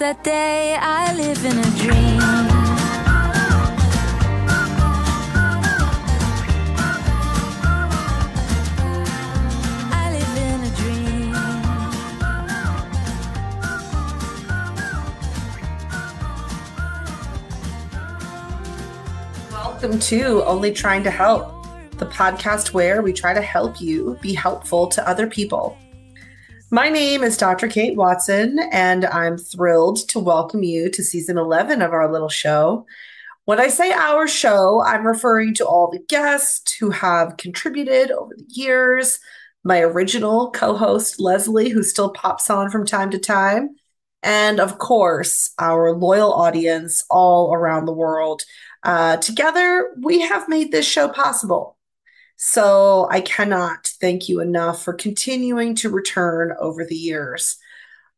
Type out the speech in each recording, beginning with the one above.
that day, I live in a dream. I live in a dream. Welcome to Only Trying to Help, the podcast where we try to help you be helpful to other people. My name is Dr. Kate Watson, and I'm thrilled to welcome you to season 11 of our little show. When I say our show, I'm referring to all the guests who have contributed over the years, my original co-host, Leslie, who still pops on from time to time, and of course, our loyal audience all around the world. Together, we have made this show possible. So I cannot thank you enough for continuing to return over the years.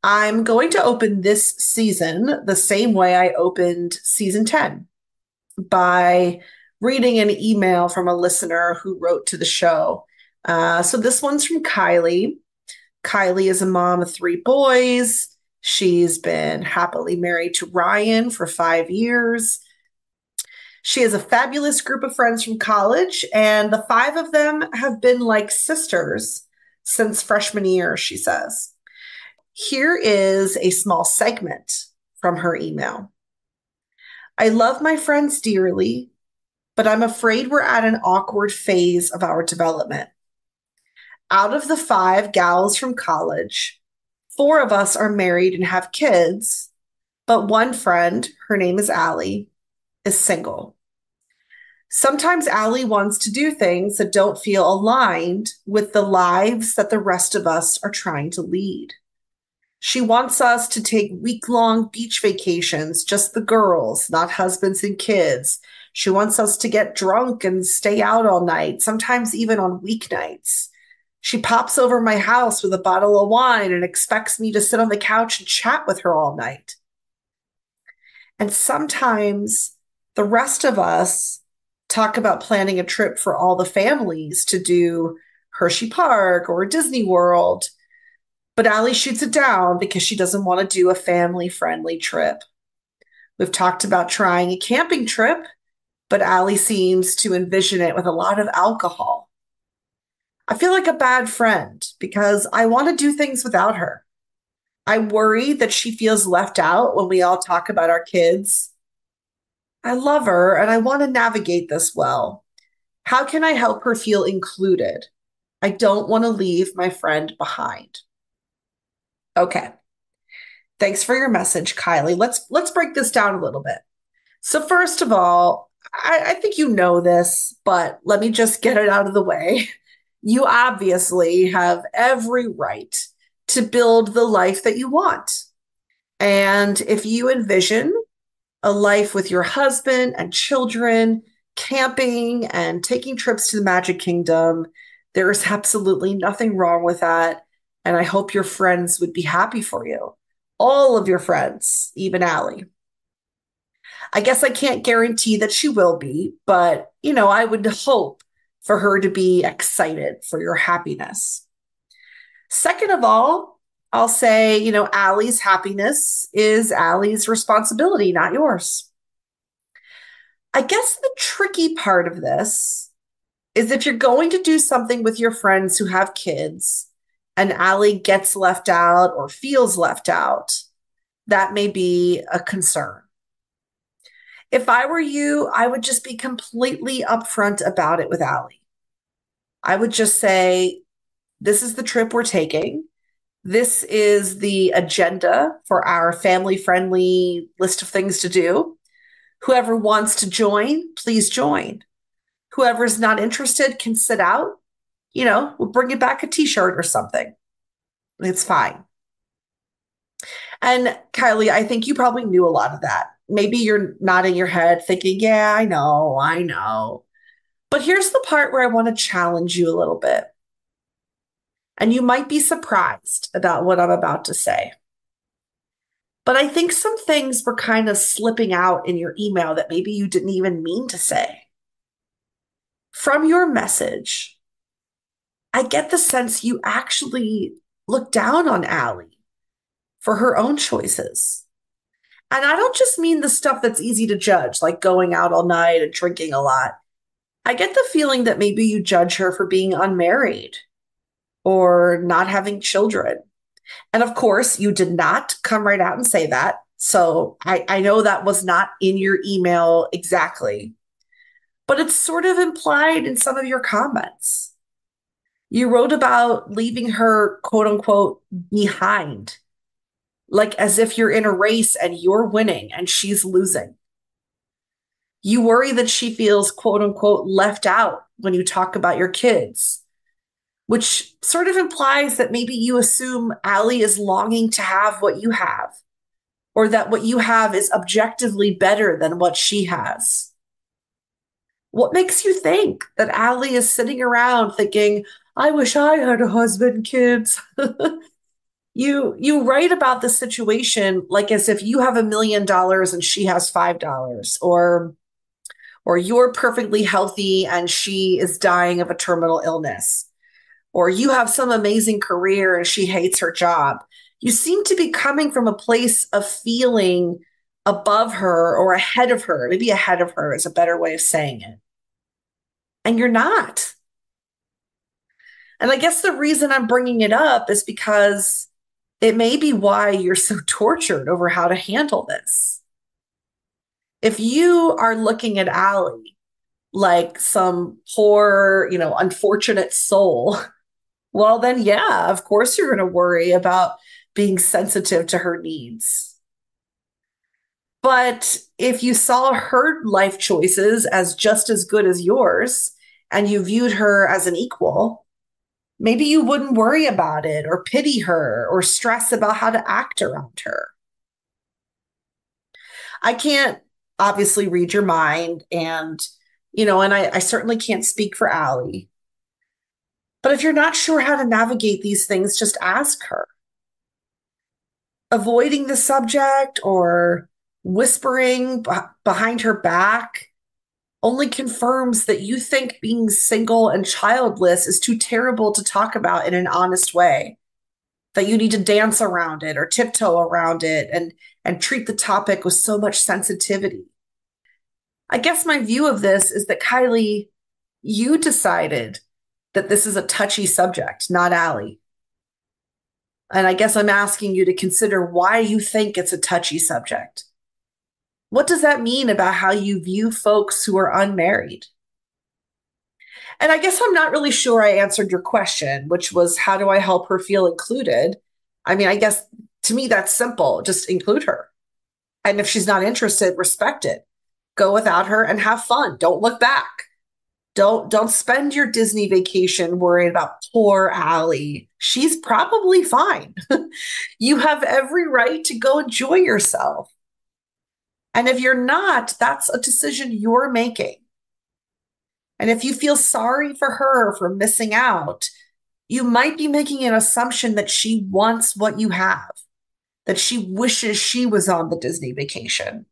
I'm going to open this season the same way I opened season 10, by reading an email from a listener who wrote to the show. So this one's from Kylie. Kylie is a mom of 3 boys. She's been happily married to Ryan for 5 years. She has a fabulous group of friends from college, and the 5 of them have been like sisters since freshman year, she says. Here is a small segment from her email. I love my friends dearly, but I'm afraid we're at an awkward phase of our development. Out of the 5 gals from college, 4 of us are married and have kids, but one friend, her name is Allie, is single. Sometimes Allie wants to do things that don't feel aligned with the lives that the rest of us are trying to lead. She wants us to take week-long beach vacations, just the girls, not husbands and kids. She wants us to get drunk and stay out all night, sometimes even on weeknights. She pops over my house with a bottle of wine and expects me to sit on the couch and chat with her all night. And sometimes the rest of us talk about planning a trip for all the families to do Hershey Park or Disney World, but Allie shoots it down because she doesn't want to do a family-friendly trip. We've talked about trying a camping trip, but Allie seems to envision it with a lot of alcohol. I feel like a bad friend because I want to do things without her. I worry that she feels left out when we all talk about our kids. I love her and I want to navigate this well. How can I help her feel included? I don't want to leave my friend behind. Okay. Thanks for your message, Kylie. Let's break this down a little bit. So first of all, I think you know this, but let me just get it out of the way. You obviously have every right to build the life that you want. And if you envision a life with your husband and children, camping and taking trips to the Magic Kingdom, there is absolutely nothing wrong with that. And I hope your friends would be happy for you. All of your friends, even Allie. I guess I can't guarantee that she will be, but, I would hope for her to be excited for your happiness. Second of all, I'll say, Allie's happiness is Allie's responsibility, not yours. I guess the tricky part of this is if you're going to do something with your friends who have kids and Allie gets left out or feels left out, that may be a concern. If I were you, I would just be completely upfront about it with Allie. I would just say, this is the trip we're taking. This is the agenda for our family-friendly list of things to do. Whoever wants to join, please join. Whoever's not interested can sit out. We'll bring you back a t-shirt or something. It's fine. And Kylie, I think you probably knew a lot of that. Maybe you're nodding your head thinking, yeah, I know. But here's the part where I want to challenge you a little bit. And you might be surprised about what I'm about to say. But I think some things were kind of slipping out in your email that maybe you didn't even mean to say. From your message, I get the sense you actually look down on Allie for her own choices. And I don't just mean the stuff that's easy to judge, like going out all night and drinking a lot. I get the feeling that maybe you judge her for being unmarried or not having children. And of course, you did not come right out and say that. So I know that was not in your email exactly, but it's sort of implied in some of your comments. You wrote about leaving her, quote unquote, behind, like as if you're in a race and you're winning and she's losing. You worry that she feels, quote unquote, left out when you talk about your kids, which sort of implies that maybe you assume Allie is longing to have what you have, or that what you have is objectively better than what she has. What makes you think that Allie is sitting around thinking, I wish I had a husband, kids? You write about the situation like as if you have $1 million and she has $5, or you're perfectly healthy and she is dying of a terminal illness, or you have some amazing career and she hates her job. You seem to be coming from a place of feeling above her or ahead of her. Maybe ahead of her is a better way of saying it. And you're not. And I guess the reason I'm bringing it up is because it may be why you're so tortured over how to handle this. If you are looking at Allie like some poor, unfortunate soul, well, then, yeah, of course you're going to worry about being sensitive to her needs. But if you saw her life choices as just as good as yours and you viewed her as an equal, maybe you wouldn't worry about it or pity her or stress about how to act around her. I can't obviously read your mind, and I certainly can't speak for Allie. But if you're not sure how to navigate these things, just ask her. Avoiding the subject or whispering behind her back only confirms that you think being single and childless is too terrible to talk about in an honest way, that you need to dance around it or tiptoe around it and treat the topic with so much sensitivity. I guess my view of this is that, Kylie, you decided that this is a touchy subject, not Allie. And I guess I'm asking you to consider why you think it's a touchy subject. What does that mean about how you view folks who are unmarried? And I guess I'm not really sure I answered your question, which was, how do I help her feel included? I mean, I guess to me, that's simple. Just include her. And if she's not interested, respect it. Go without her and have fun. Don't look back. Don't spend your Disney vacation worrying about poor Allie. She's probably fine. You have every right to go enjoy yourself. And if you're not, that's a decision you're making. And if you feel sorry for her for missing out, you might be making an assumption that she wants what you have, that she wishes she was on the Disney vacation.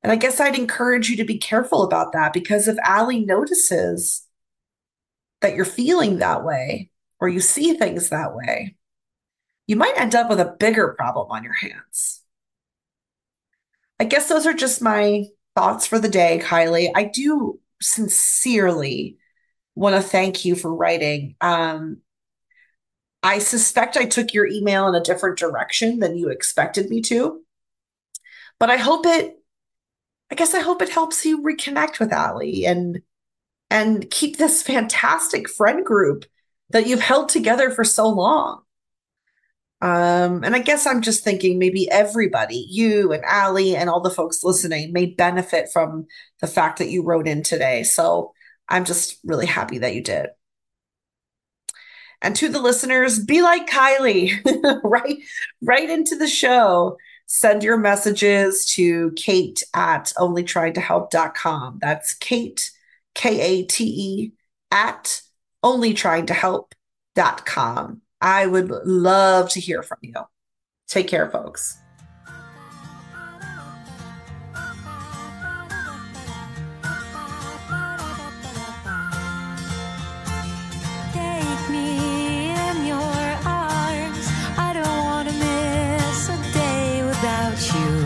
And I guess I'd encourage you to be careful about that, because if Allie notices that you're feeling that way or you see things that way, you might end up with a bigger problem on your hands. I guess those are just my thoughts for the day, Kylie. I do sincerely want to thank you for writing. I suspect I took your email in a different direction than you expected me to, but I hope it helps you reconnect with Allie and keep this fantastic friend group that you've held together for so long. And I guess I'm just thinking maybe everybody, you and Allie and all the folks listening, may benefit from the fact that you wrote in today. So I'm just really happy that you did. And to the listeners, be like Kylie, right into the show. Send your messages to Kate@onlytryingtohelp.com. That's Kate, Kate, at onlytryingtohelp.com. I would love to hear from you. Take care, folks. Take me in your arms. I don't want to miss a day without you.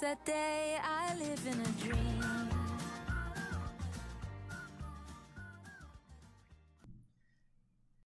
that day I live in a dream.